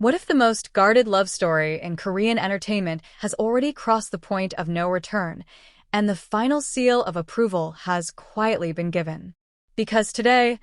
What if the most guarded love story in Korean entertainment has already crossed the point of no return, and the final seal of approval has quietly been given? Because today,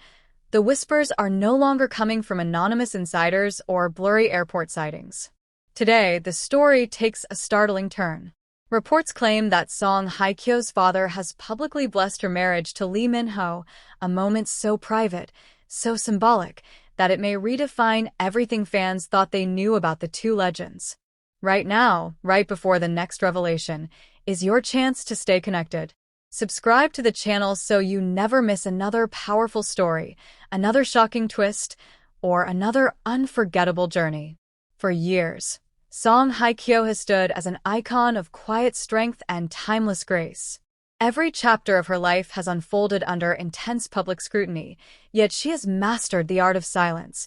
the whispers are no longer coming from anonymous insiders or blurry airport sightings. Today, the story takes a startling turn. Reports claim that Song Hye Kyo's father has publicly blessed her marriage to Lee Min-ho, a moment so private, so symbolic, that it may redefine everything fans thought they knew about the two legends. Right now, right before the next revelation, is your chance to stay connected. Subscribe to the channel so you never miss another powerful story, another shocking twist, or another unforgettable journey. For years, Song Hye Kyo has stood as an icon of quiet strength and timeless grace. Every chapter of her life has unfolded under intense public scrutiny, yet she has mastered the art of silence,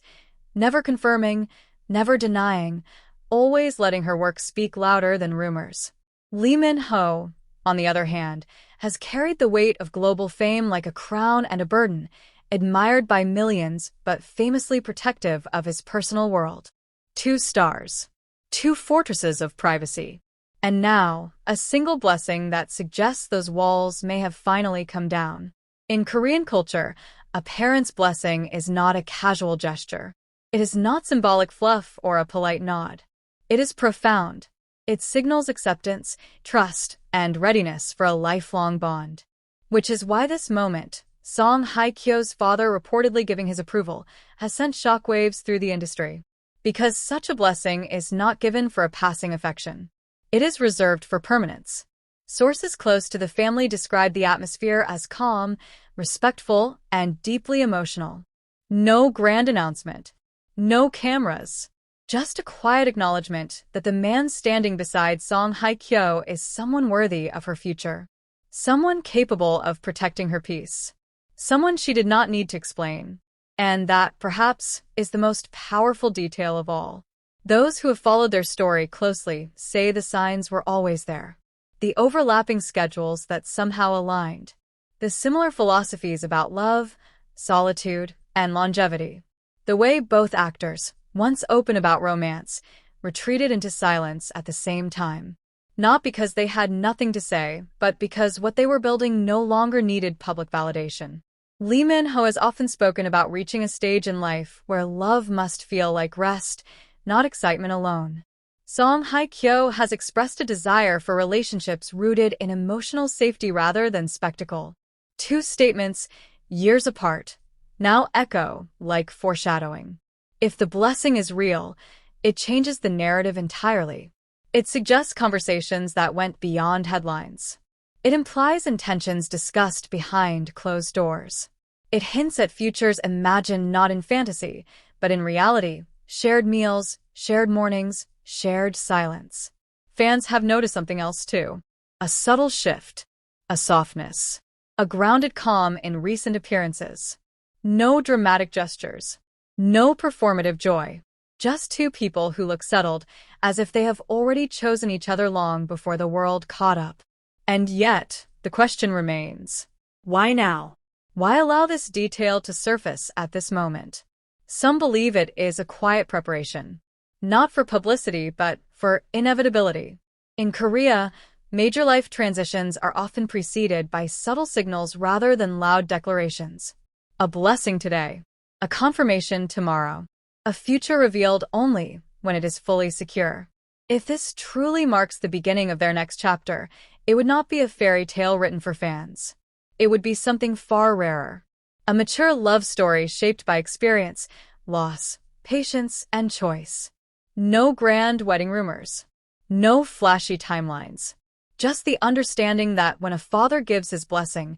never confirming, never denying, always letting her work speak louder than rumors. Lee Min-ho, on the other hand, has carried the weight of global fame like a crown and a burden, admired by millions but famously protective of his personal world. Two stars, two fortresses of privacy. And now, a single blessing that suggests those walls may have finally come down. In Korean culture, a parent's blessing is not a casual gesture. It is not symbolic fluff or a polite nod. It is profound. It signals acceptance, trust, and readiness for a lifelong bond. Which is why this moment, Song Hye Kyo's father reportedly giving his approval, has sent shockwaves through the industry. Because such a blessing is not given for a passing affection. It is reserved for permanence. Sources close to the family describe the atmosphere as calm, respectful, and deeply emotional. No grand announcement. No cameras. Just a quiet acknowledgement that the man standing beside Song Hye Kyo is someone worthy of her future. Someone capable of protecting her peace. Someone she did not need to explain. And that, perhaps, is the most powerful detail of all. Those who have followed their story closely say the signs were always there. The overlapping schedules that somehow aligned. The similar philosophies about love, solitude, and longevity. The way both actors, once open about romance, retreated into silence at the same time. Not because they had nothing to say, but because what they were building no longer needed public validation. Lee Min-ho has often spoken about reaching a stage in life where love must feel like rest, not excitement alone. Song Hye Kyo has expressed a desire for relationships rooted in emotional safety rather than spectacle. Two statements, years apart, now echo like foreshadowing. If the blessing is real, it changes the narrative entirely. It suggests conversations that went beyond headlines. It implies intentions discussed behind closed doors. It hints at futures imagined not in fantasy, but in reality. Shared meals, shared mornings, shared silence. Fans have noticed something else too. A subtle shift. A softness. A grounded calm in recent appearances. No dramatic gestures. No performative joy. Just two people who look settled, as if they have already chosen each other long before the world caught up. And yet, the question remains. Why now? Why allow this detail to surface at this moment? Some believe it is a quiet preparation. Not for publicity, but for inevitability. In Korea, major life transitions are often preceded by subtle signals rather than loud declarations. A blessing today. A confirmation tomorrow. A future revealed only when it is fully secure. If this truly marks the beginning of their next chapter, it would not be a fairy tale written for fans. It would be something far rarer. A mature love story shaped by experience, loss, patience, and choice. No grand wedding rumors. No flashy timelines. Just the understanding that when a father gives his blessing,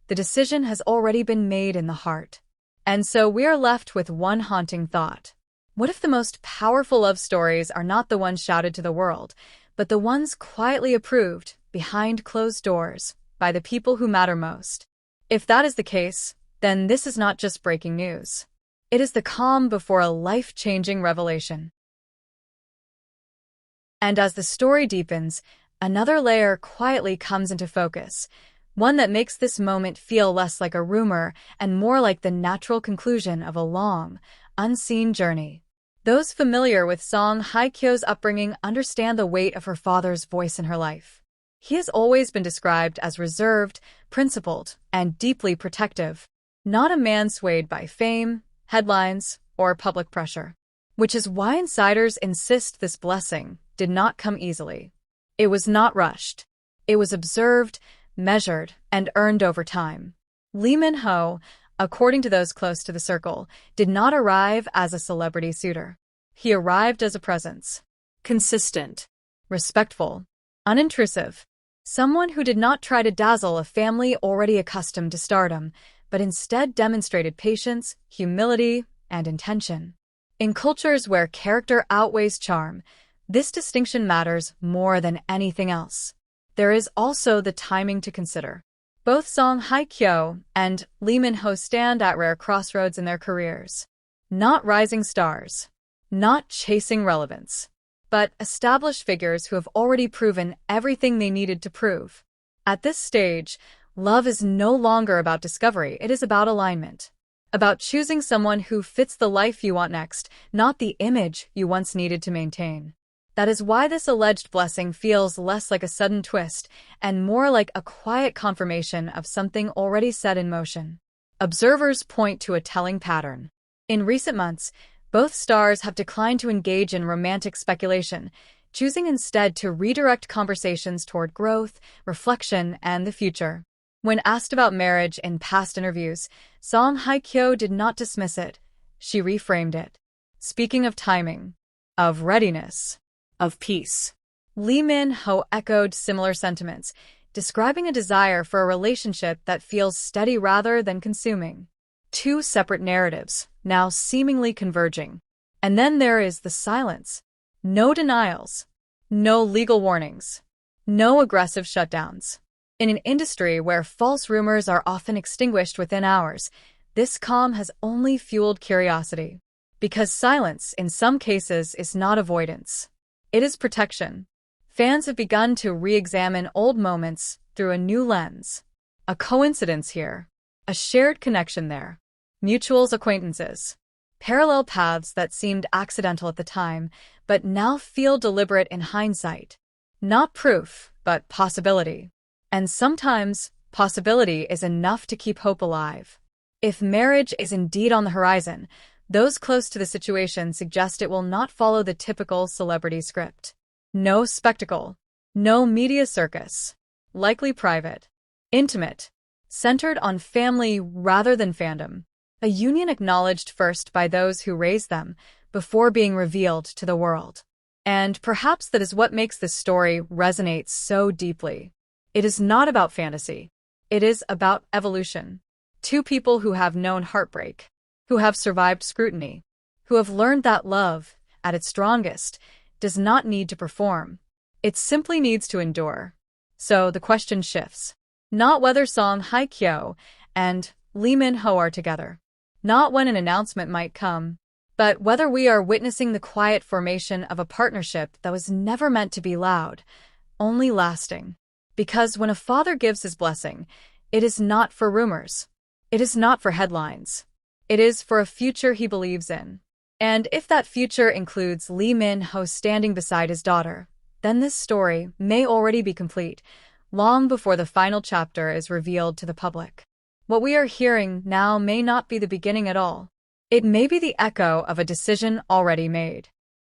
the decision has already been made in the heart. And so we are left with one haunting thought. What if the most powerful love stories are not the ones shouted to the world, but the ones quietly approved, behind closed doors, by the people who matter most? If that is the case, then this is not just breaking news. It is the calm before a life-changing revelation. And as the story deepens, another layer quietly comes into focus, one that makes this moment feel less like a rumor and more like the natural conclusion of a long, unseen journey. Those familiar with Song Hye Kyo's upbringing understand the weight of her father's voice in her life. He has always been described as reserved, principled, and deeply protective, not a man swayed by fame, headlines, or public pressure. Which is why insiders insist this blessing did not come easily. It was not rushed. It was observed, measured, and earned over time. Lee Min-ho, according to those close to the circle, did not arrive as a celebrity suitor. He arrived as a presence. Consistent, respectful, unintrusive. Someone who did not try to dazzle a family already accustomed to stardom, but instead demonstrated patience, humility, and intention. In cultures where character outweighs charm, this distinction matters more than anything else. There is also the timing to consider. Both Song Hye Kyo and Lee Min-ho stand at rare crossroads in their careers. Not rising stars, not chasing relevance, but established figures who have already proven everything they needed to prove. At this stage, love is no longer about discovery, it is about alignment. About choosing someone who fits the life you want next, not the image you once needed to maintain. That is why this alleged blessing feels less like a sudden twist and more like a quiet confirmation of something already set in motion. Observers point to a telling pattern. In recent months, both stars have declined to engage in romantic speculation, choosing instead to redirect conversations toward growth, reflection, and the future. When asked about marriage in past interviews, Song Hye Kyo did not dismiss it. She reframed it. Speaking of timing, of readiness, of peace. Lee Min-ho echoed similar sentiments, describing a desire for a relationship that feels steady rather than consuming. Two separate narratives, now seemingly converging. And then there is the silence. No denials. No legal warnings. No aggressive shutdowns. In an industry where false rumors are often extinguished within hours, this calm has only fueled curiosity. Because silence, in some cases, is not avoidance. It is protection. Fans have begun to re-examine old moments through a new lens. A coincidence here. A shared connection there. Mutuals, acquaintances. Parallel paths that seemed accidental at the time, but now feel deliberate in hindsight. Not proof, but possibility. And sometimes, possibility is enough to keep hope alive. If marriage is indeed on the horizon, those close to the situation suggest it will not follow the typical celebrity script. No spectacle. No media circus. Likely private. Intimate. Centered on family rather than fandom. A union acknowledged first by those who raised them, before being revealed to the world. And perhaps that is what makes this story resonate so deeply. It is not about fantasy. It is about evolution. Two people who have known heartbreak, who have survived scrutiny, who have learned that love, at its strongest, does not need to perform. It simply needs to endure. So the question shifts. Not whether Song Hye Kyo and Lee Min-ho are together. Not when an announcement might come. But whether we are witnessing the quiet formation of a partnership that was never meant to be loud, only lasting. Because when a father gives his blessing, it is not for rumors. It is not for headlines. It is for a future he believes in. And if that future includes Lee Min-ho standing beside his daughter, then this story may already be complete, long before the final chapter is revealed to the public. What we are hearing now may not be the beginning at all. It may be the echo of a decision already made.